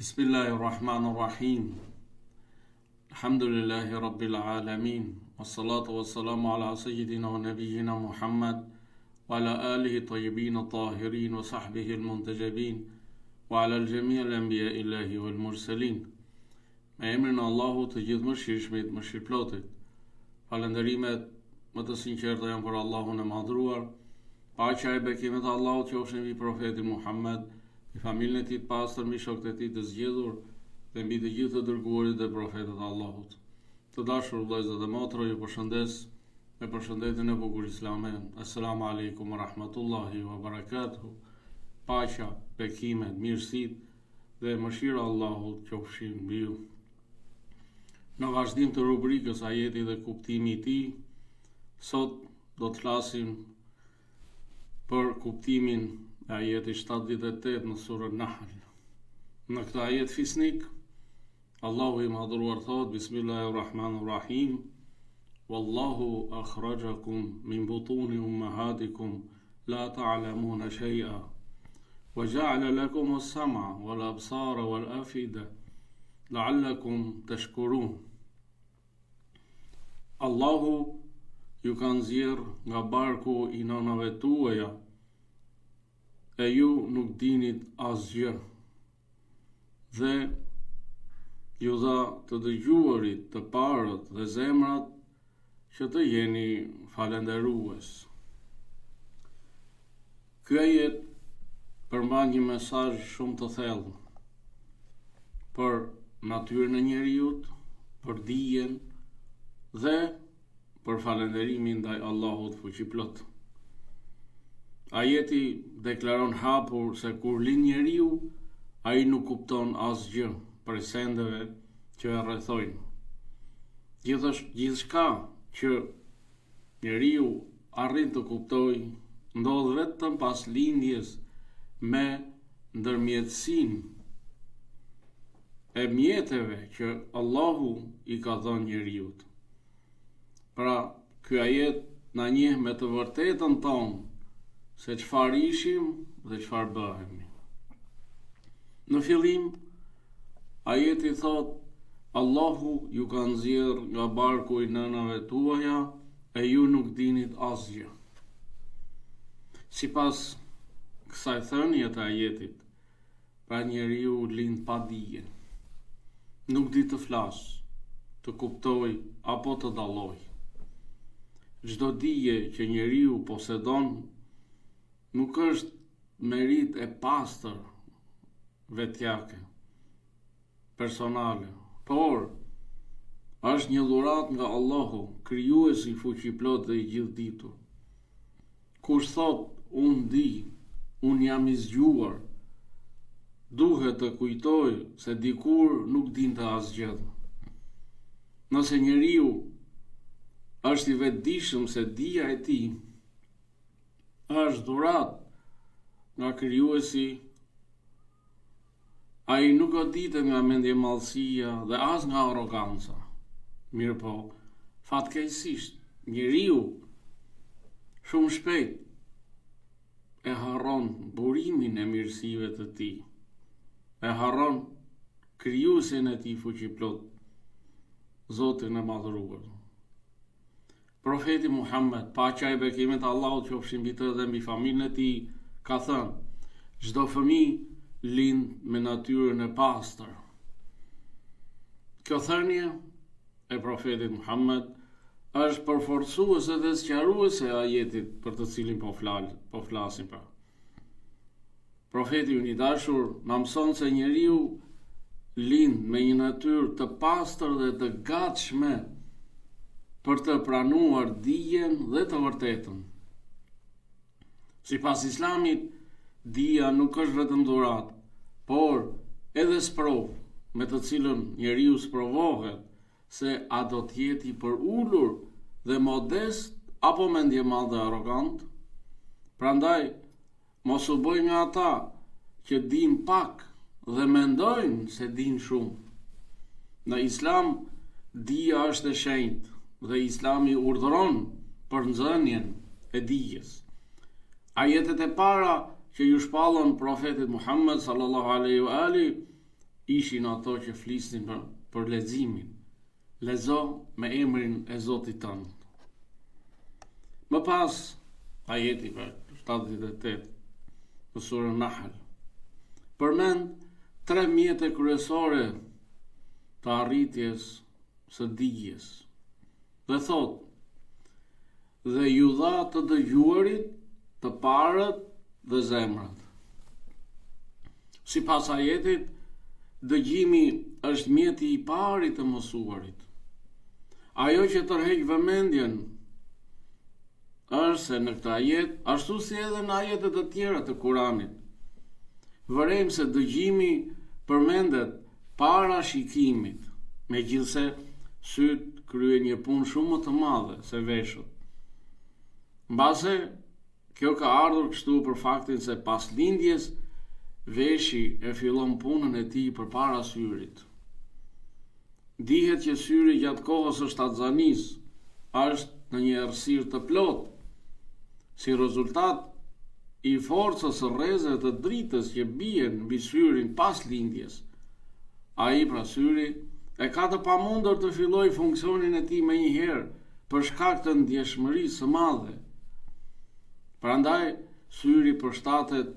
Bismillahirrahmanirrahim. Alhamdulillahi Rabbil Alamin. Wassalatu wassalamu ala sayyidina wa nabiyyina Muhammad wa ala alihi tayyibin tahirin wa sahbihi al-muntajabin wa ala al-jami' al-anbiya illahi wal mursalin. Me emrin e Allahut të gjithë mëshirshmit, mëshirplotit. Falënderimet më të sinqerta janë për Allahun e madhruar. Paqja e bekimet e Allahut qofshin mbi profetin Muhammed, i familjen e tij të pastër, mbi shokët e tij të zgjedhur dhe mbi të gjithë të dërguarit dhe profetët e Allahut. Të dashur vëllezër dhe motra, ju përshëndes me përshëndetjen e bukur islame. Assalamu alaikum wa rahmatullahi wa barakatuh. Paqja, bekimet, mirësitë dhe mëshira e Allahut qofshin mbi ju. Në vazhdim të rubrikës ajeti dhe kuptimi i tij, sot do të flasim për kuptimin e ajeti 78 në surën Nahl. Në këtë ajet fisnik, Allahu i madhruar thot: Bismillahirrahmanirrahim. Wallahu akhrajakum min butuni ummahatikum la ta'lamuna shay'a wa ja'ala lakum as-sam'a wal absara wal afida la'allakum tashkurun. Allahu ju ka nxjerr nga barku i nënave tuaja e ju nuk dinit asgjë, dhe ju dha të dëgjuarit, të parët dhe zemrat që të jeni falënderues. Ky ajet përmban një mesazh shumë të thellë për natyrën e njerëzit, për dijen dhe për falënderimin ndaj Allahut fuqiplot. Ajeti deklaron hapur se kur lind njeriu, ai nuk kupton asgjë për sendeve që e rrethojnë. Gjithçka që njeriu arrin të kuptojë ndodh vetëm pas lindjes me ndërmjetësinë e mjeteve që Allahu i ka dhënë njeriu. Pra, ky ajet na njeh me të vërtetën tonë se çfarë ishim dhe çfarë bëhemi. Në fillim, ajeti thot: Allahu ju ka nxjerr nga barku i nënave tuaja e ju nuk dinit asgjë. Sipas kësaj thënie të ajetit, pra njeriu lind pa dije, nuk di të flas, të kuptoj apo të dalloj. Çdo dije që njeriu posedon nuk është merit e pastër vetjake, personale, por është një dhuratë nga Allahu, krijuesi fuqiplot dhe i gjithditur. Kush thot unë di, unë jam i zgjuar, duhet të kujtoj se dikur nuk dinte asgjë. Nëse njeriu është i vetëdijshëm se dija e tij është dhuratë nga krijuesi, ai nuk goditet nga mendjemallësia dhe as nga arroganca. Mirëpo, fatkeqësisht, njeriu shumë shpejt e harron burimin e mirësive të tij. E harron krijuesin e tij fuqiplot, Zotin e madhruar. Profeti Muhammed, paqja e bekimet e Allahut qofshin mbi të dhe mbi familjen e tij, ka thënë: çdo fëmijë lind me natyrën e pastër. Kjo thënie e profetit Muhammed është përforcuese dhe sqaruese e ajetit për të cilin po flasim pra. Profeti i dashur na mëson se njeriu lind me një natyrë të pastër dhe të gatshme për të pranuar dijen dhe të vërtetën. Sipas Islamit, dija nuk është vetëm dhuratë, por edhe sprovë me të cilën njeriu sprovohet se a do të jetë i përulur dhe modest apo mendjemadh dhe arrogant. Prandaj, mos u bëj nga ata që din pak dhe mendojnë se din shumë. Në Islam, dija është e shenjtë dhe Islami urdhëron për nxënien e dijes. Ajetet e para që ju shpallën profetit Muhammed sallallahu alaihi wa ali ishin ato që flisnin për leximin. Lezo me emrin e Zotit tënd. Më pas, ajeti për 78 në surën Nahl përmend 3 mjete kryesore të arritjes së digjes. Dhe thot, dhe ju dha të dëgjuarit, të parët dhe zemrat. Sipas ajetit, dëgjimi është mjeti i pari të mësuarit. Ajo që tërheq vëmendjen është se në këtë ajet, ashtu si edhe në ajetet e tjera të Kuranit, vërejmë se dëgjimi përmendet para shikimit, megjithse syt kryen një punë shumë më të madhe se veshët. Mbase, kjo ka ardhur kështu për faktin se pas lindjes, veshi e fillon punën e tij përpara syrit. Dihet që syri gjatë kohës së shtatzanis është në një errësirë të plotë, si rezultat i forcës së rrezëve të dritës që bien mbi syrin pas lindjes. Ai pra syri e ka të pamundur të fillojë funksionin e tij menjëherë për shkak të ndjeshmërisë së madhe. Prandaj syri përshtatet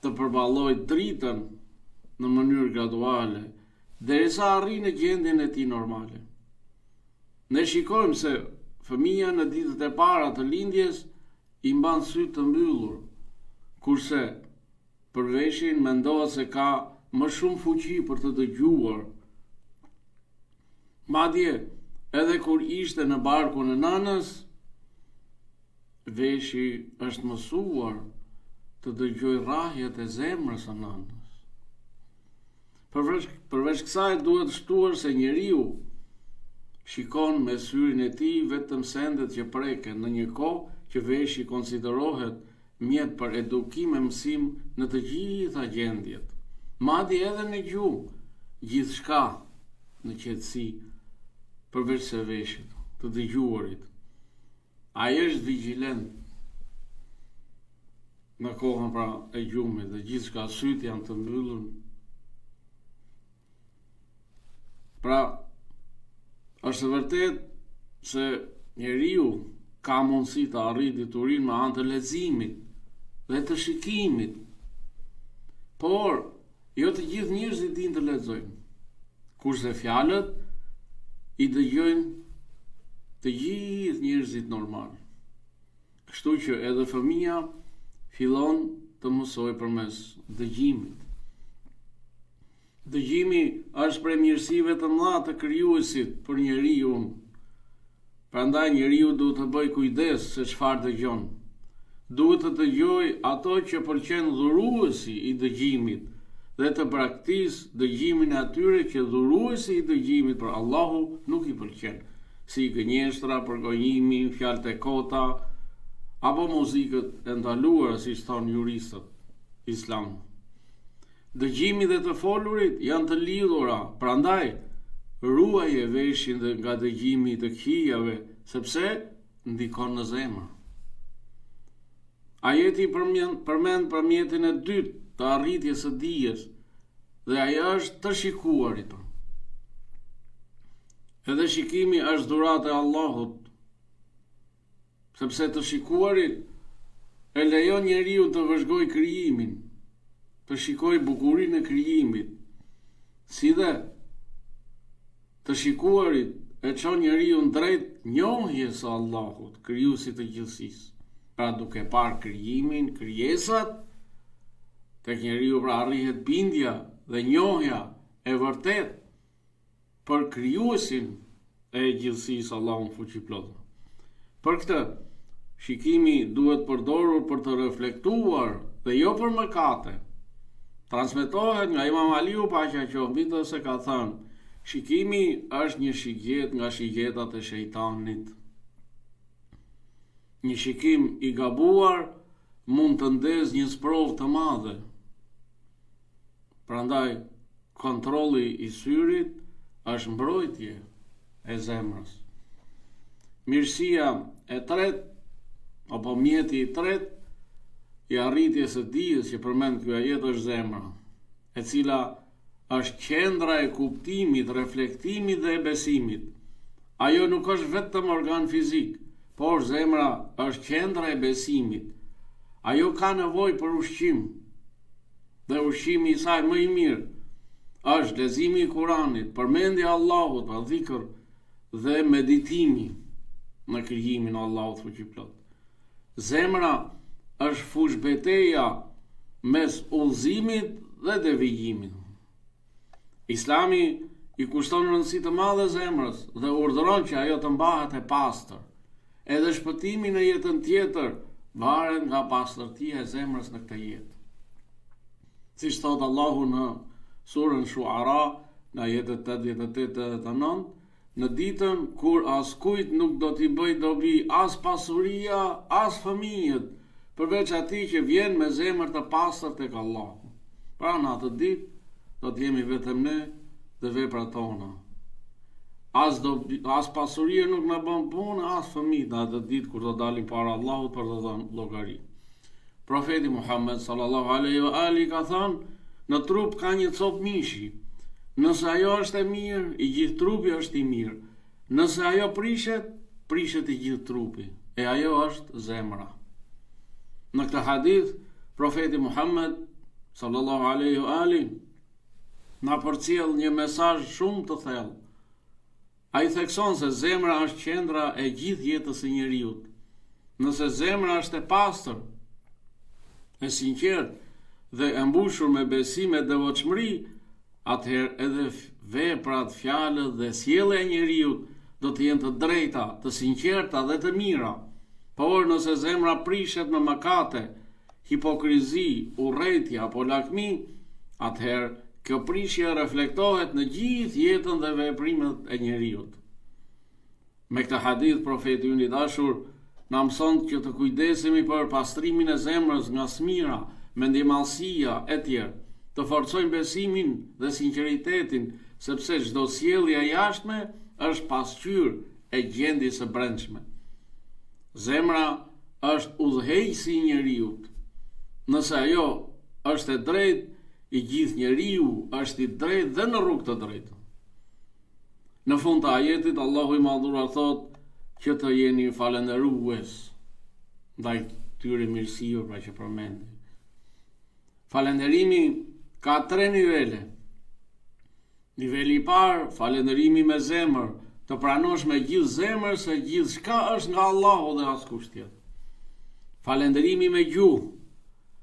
të përballojë dritën në mënyrë graduale, derisa arrin në gjendjen e tij normale. Ne shikojmë se fëmia në ditët e para të lindjes i mban syt të mbyllur, kurse për veshin mendohet se ka më shumë fuqi për të dëgjuar. Madje edhe kur ishte në barkun e nënës, veshi është mësuar të dëgjoj rrahjet e zemrës së nënës. Përveç kësaj duhet shtuar se njeriu shikon me syrin e tij vetëm sendet që preken në një kohë që veshi konsiderohet mjet për edukim e mësim në të gjitha gjendjet. Madje edhe në gjuhë, gjithçka në qetësi, përveç se veshit, të dëgjuarit. Ai është vigjilent në kohën pra e gjumit dhe gjithçka syt janë të mbyllur. Pra, është vërtet se njeriu ka mundësi të arrijë diturinë me anë të leximit dhe të shikimit, por jo të gjithë njerëzit dinë të lexojnë, kurse fjalët i dëgjojnë të gjithë njerëzit normal. Kështu që edhe fëmia fillon të mësoj përmes dëgjimit. Dëgjimi është prej mirësive të mëdha të krijuesit për njeriu. Prandaj njeriu duhet të bëjë kujdes se çfarë dëgjon. Duhet të dëgjojë ato që pëlqen dhuruesi i dëgjimit dhe të praktikojë dëgjimin e atyre që dhuruesi i dëgjimit për Allahu nuk i pëlqen, si gënjeshtra, përgojimi, fjalët e kota apo muzikët e ndaluara, siç thonë juristët islam. Dëgjimi dhe të folurit janë të lidhura, prandaj ruaje veshin dhe nga dëgjimi të këqijave, sepse ndikon në zemër. Ajeti përmend përmjetin e dytë të arritjes së dijes, dhe ajo është të shikuarit. Edhe shikimi është dhuratë e Allahut, sepse të shikuarit e lejon njeriu të vëzhgojë krijimin, të shikojë bukurinë e krijimit, si dhe të shikuarit e çon njeriu drejt njohjes së Allahut, krijuesit të gjithësisë. Pra duke parë krijimin, krijesat, tek njeriu pra arrihet bindja dhe njohja e vërtet për krijuesin e gjithësisë, Allahun fuqiplot. Për këtë, shikimi duhet përdorur për të reflektuar dhe jo për mëkate. Transmetohet nga Imam Aliu paqja qoftë mbi të se ka thënë, shikimi është një shigjet nga shigjetat e shejtanit. Një shikim i gabuar mund të ndezë një sprovë të madhe. Prandaj, kontrolli i syrit është mbrojtje e zemrës. Mirësia e tretë, apo mjeti i tretë, i arritjes së dijes që përmend ky ajet është zemra. e cila është qendra e kuptimit, reflektimit dhe e besimit. Ajo nuk është vetëm organ fizik, por zemra është qendra e besimit. Ajo ka nevojë për ushqim, dhe ushqimi i saj më i mirë është leximi i Kuranit, përmendja e Allahut, pa dhikr dhe meditimi në krijimin e Allahut fuqiplot. Zemra është fush betejë mes udhëzimit dhe devijimit. Islami i kushton rëndësi të madhe zemrës dhe urdhëron që ajo të mbahet e pastër. Edhe shpëtimi në jetën tjetër varet nga pastërtia e zemrës në këtë jetë. Siç thot Allahu në surën Shuara, në ajetet 88-89, në ditën kur askujt nuk do t'i bëj dobi as pasuria, as fëmijët, përveç atij që vjen me zemër të pastër tek Allahu. Pra në atë ditë do t'jemi vetëm ne dhe veprat tona. As pasuria nuk na bën punë, as fëmijët në atë ditë kur do dalim para Allahut për të dhënë llogari. Profeti Muhammed sallallahu alaihi wa ali ka thënë, në trup ka një copë mishi. Nëse ajo është e mirë, i gjithë trupi është i mirë. Nëse ajo prishet, prishet i gjithë trupi. E ajo është zemra. Në këtë hadith, profeti Muhammed sallallahu alaihi wa ali na përcjell një mesazh shumë të thellë. Ai thekson se zemra është qendra e gjithë jetës së njeriut. Nëse zemra është e pastër, e sinqert dhe e mbushur me besim e devotshmëri, atëherë edhe veprat, fjalët dhe sjellja e njeriut do të jenë të drejta, të sinqerta dhe të mira. Por nëse zemra prishet në mëkate, hipokrizi, urrëtie apo lakmi, atëherë kjo prishje reflektohet në gjithë jetën dhe veprimet e njeriut. Me këtë hadith profeti ynë i dashur na mëson që të kujdesemi për pastrimin e zemrës nga smira, mendimallësia e tjerë, të forcojmë besimin dhe sinqeritetin, sepse çdo sjellje e jashtme është pasqyrë e gjendjes së brendshme. Zemra është udhëheqësi i njeriut. Nëse ajo është e drejtë, i gjithë njeriu është i drejtë dhe në rrugë të drejtë. Në fund të ajetit, Allahu i madhuar thotë që të jeni falënderues ndaj këtyre mirësive pra që përmendi. Falënderimi ka 3 nivele. Niveli i parë, falënderimi me zemër, të pranosh me gjithë zemër se gjithçka është nga Allahu dhe askush tjetër. Falënderimi me gjuhë,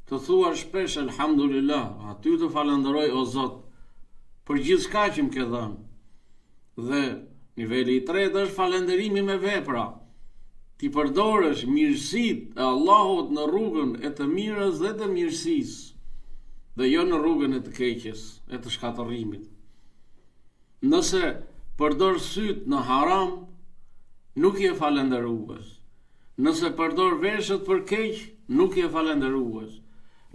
të thuar shpesh elhamdulillah, aty të falenderoj o Zot për gjithçka që më ke dhënë. Dhe niveli i tretë është falënderimi me vepra. Ti përdorësh mirësitë e Allahut në rrugën e të mirës dhe të mirësisë, dhe jo në rrugën e të keqes, e të shkatërrimit. Nëse përdor syt në haram, nuk je falënderues. Nëse përdor veshët për keq, nuk je falënderues.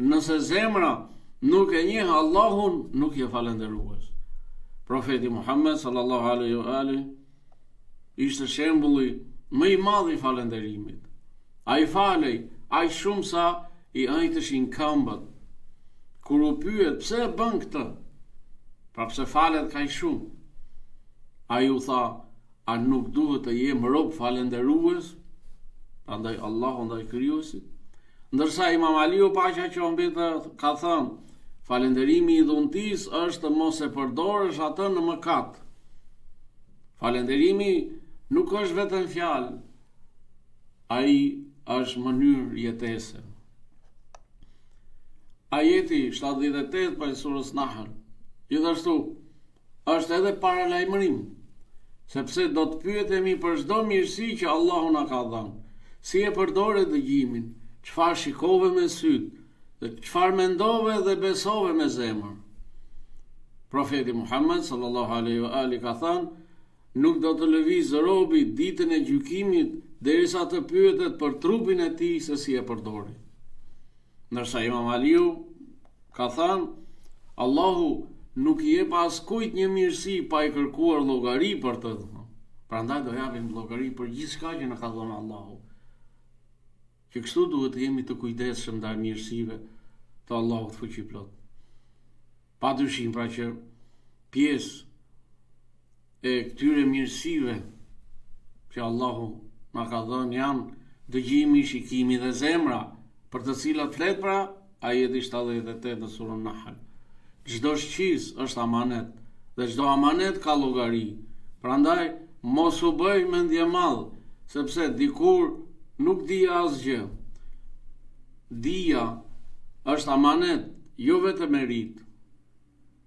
Nëse zemra nuk e njeh Allahun, nuk je falënderues. Profeti Muhammed sallallahu alaihi wa ali ishte shembulli më i madh i falënderimit. Ai falej aq shumë sa i ajtëshin këmbët. Kur u pyet pse e bën këtë, pra pse falet kaq shumë, ai u tha, a nuk duhet të jem rob falënderues, prandaj Allahu ndaj krijuesit? Ndërsa Imam Aliu paqja qoftë ka thënë, falënderimi i dhuntis është mos e përdorësh atë në mëkat. Falënderimi nuk është vetëm fjalë, ai është mënyrë jetese. Ajeti 78 për surës Nahl, gjithashtu, është edhe paralajmërim, sepse do të pyetemi për çdo mirësi që Allahu na ka dhënë, si e përdore dëgjimin, çfarë shikove me syt, dhe çfarë mendove dhe besove me zemër. Profeti Muhammed sallallahu alaihi wa ali ka thënë, nuk do të lëvizë robi ditën e gjykimit derisa të pyetet për trupin e tij se si e përdori. Ndërsa Imam Aliu ka thënë, Allahu nuk i jep askujt një mirësi pa i kërkuar llogari për të. Prandaj do japim llogari për gjithçka që na ka dhënë Allahu. Që kështu duhet të jemi të kujdesshëm ndaj mirësive të Allahut fuqiplot. Padyshim pra që pjesë e këtyre mirësive që Allahu na ka dhënë janë dëgjimi, shikimi dhe zemra, për të cilat flet pra ajeti 78 në surën Nahl. Çdo shqis është amanet dhe çdo amanet ka llogari. Prandaj mos u bëj mendje madh, sepse dikur nuk di asgjë. Dija është amanet, jo vetëm merit.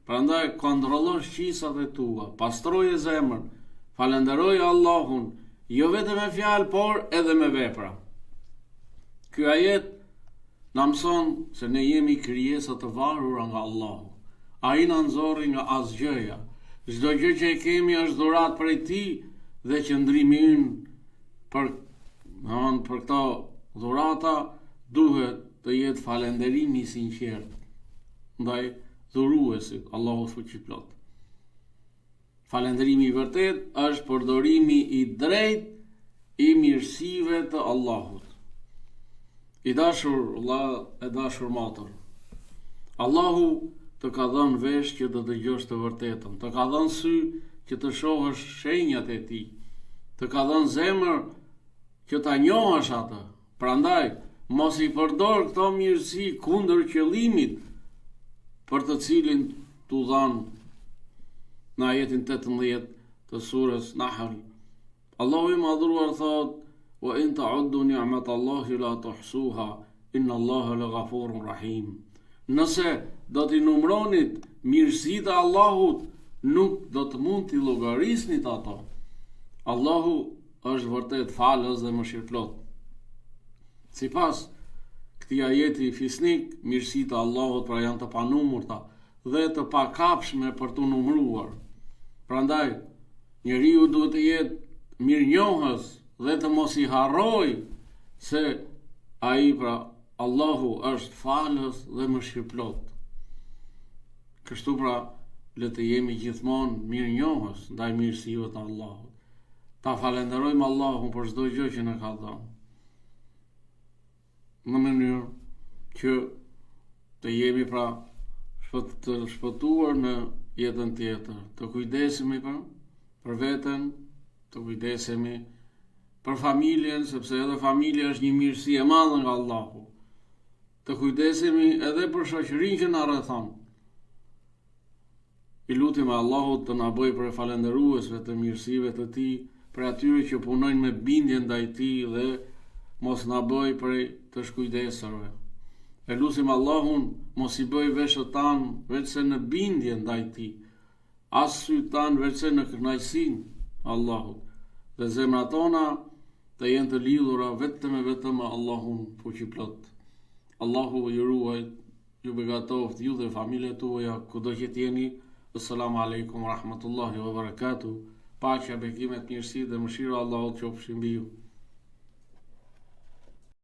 Prandaj kontrollo shqisat e tua, pastroje zemrën, falenderoje Allahun, jo vetëm me fjalë, por edhe me vepra. Ky ajet na mëson se ne jemi krijesa të varura nga Allahu. Ai na nxorri nga asgjëja. Çdo gjë që e kemi është dhuratë prej Tij dhe qëndrimi ynë për këto dhurata duhet të jetë falënderimi i sinqert ndaj dhuruesit, Allahu fuqiplot. Falënderimi i vërtet është përdorimi i drejtë i mirësive të Allahut. I dashur Allah, e dashur matër, Allahu të ka dhënë vesh që të dëgjosh të vërtetën, të ka dhënë sy që të shohësh shenjat e Tij, të ka dhënë zemër që ta njohësh atë. Prandaj mos i përdor këto mirësi kundër qëllimit për të cilin t'u dhanë në ajetin 18 të surës Nahl. Allahu i madhruar thot: "Wa in ta'uddu ni'matallahi la tuhsuha, inna Allaha laghafurur rahim." Nëse do t'i numëronit mirësitë e Allahut, nuk do të mund t'i llogarisnit ato. Allahu është vërtet falës dhe mëshirëplot. Sipas këtij ajeti fisnik, mirësitë e Allahut pra janë të panumurta dhe të pakapshme për t'u numëruar. Prandaj, njeriu duhet të jetë mirënjohës dhe të mos i harrojë se ai pra Allahu është falës dhe mëshirëplot. Kështu pra, le të jemi gjithmonë mirënjohës ndaj mirësive të Allahut. Ta falenderojmë Allahun për çdo gjë që na ka dhënë. Në mënyrë që të jemi pra të shpëtuar në jetën tjetër, të kujdesemi për veten, të kujdesemi për familjen, sepse edhe familja është një mirësi e madhe nga Allahu. Të kujdesemi edhe për shoqërinë që na rrethon. I lutim Allahut të na bëjë për falënderuesve të mirësive të Tij, për atyre që punojnë me bindje ndaj Tij dhe mos na bëjë për të shkujdesërve. E lutim Allahun mos i bëjë veshët tanë vetëse në bindje ndaj Tij, as sytë tanë vetëse në kënaqësinë Allahut, dhe zemrat tona të jenë të lidhura vetëm e vetëm me Allahun fuqiplot. Allahu ju ruaj, ju begatoft, ju dhe familjet tuaja, kudo që jeni. Assalamu alaikum wa rahmatullahi wa barakatuh. Paqja, bekimet, mirësi dhe mëshira Allahut qofshin mbi ju.